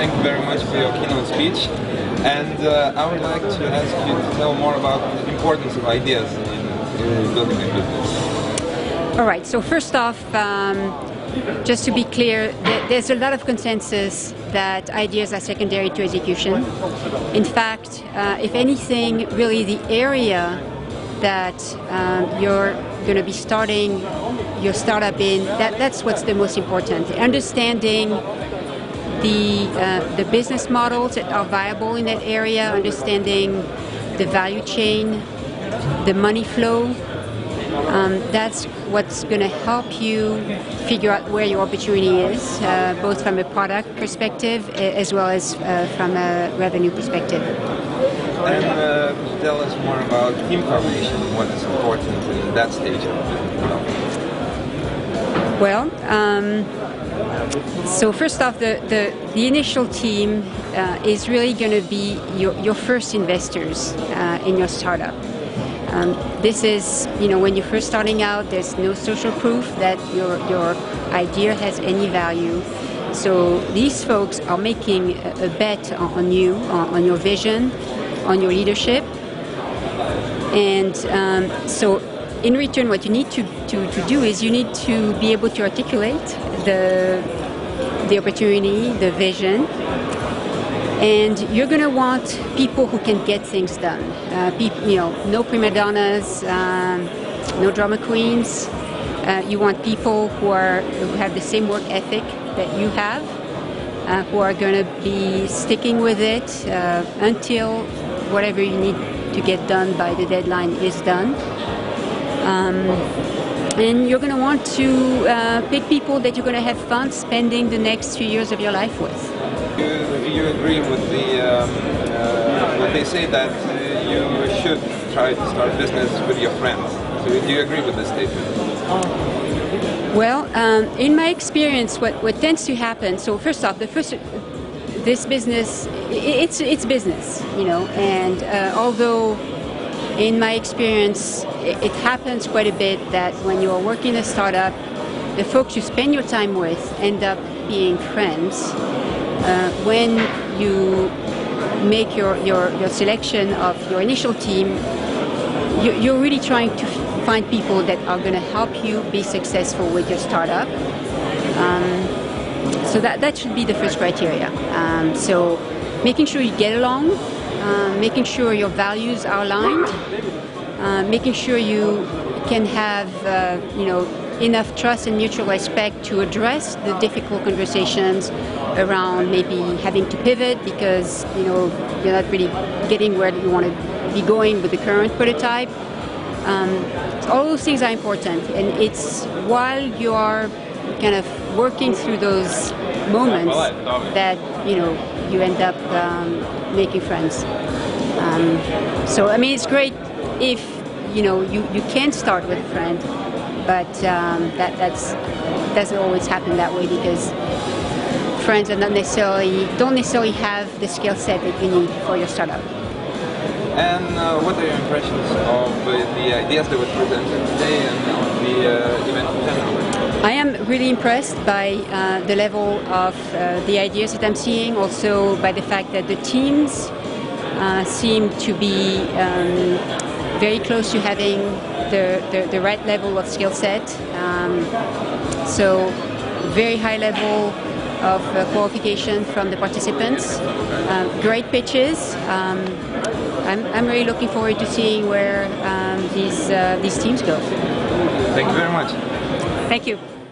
thank you very much for your keynote speech. And I would like to ask you to tell more about the importance of ideas in building a business. All right, so first off, just to be clear, there's a lot of consensus that ideas are secondary to execution. In fact, if anything, really the area that you're going to be starting your startup in, that's what's the most important. Understanding the business models that are viable in that area, understanding the value chain, the money flow. That's what's going to help you figure out where your opportunity is, both from a product perspective as well as from a revenue perspective. And could you tell us more about team formation, what is important in that stage of business development? Well, so first off, the initial team is really going to be your first investors in your startup. This is, when you're first starting out, there's no social proof that your idea has any value. So these folks are making a bet on you, on your vision, on your leadership. And so in return, what you need to do is you need to be able to articulate the opportunity, the vision. And you're going to want people who can get things done. No prima donnas, no drama queens. You want people who have the same work ethic that you have, who are going to be sticking with it until whatever you need to get done by the deadline is done. And you're going to want to pick people that you're going to have fun spending the next few years of your life with. Do you agree with what they say that you should try to start business with your friends? So do you agree with this statement? Well, in my experience, what tends to happen, so first off, this business, it's business, and although in my experience, it happens quite a bit that when you are working a startup, the folks you spend your time with end up being friends. When you make your selection of your initial team, you're really trying to find people that are going to help you be successful with your startup. So that should be the first criteria. So making sure you get along, making sure your values are aligned, making sure you can have enough trust and mutual respect to address the difficult conversations around maybe having to pivot because you're not really getting where you want to be going with the current prototype. All those things are important, and it's while you are kind of working through those moments that you end up making friends. So I mean, it's great if you can start with a friend, but that doesn't always happen that way because friends don't necessarily have the skill set that you need for your startup. And what are your impressions of the ideas that were presented today and of the event in general? I am really impressed by the level of the ideas that I'm seeing, also by the fact that the teams seem to be very close to having the right level of skill set. So very high level of qualification from the participants. Great pitches. I'm really looking forward to seeing where these teams go. Thank you very much. Thank you.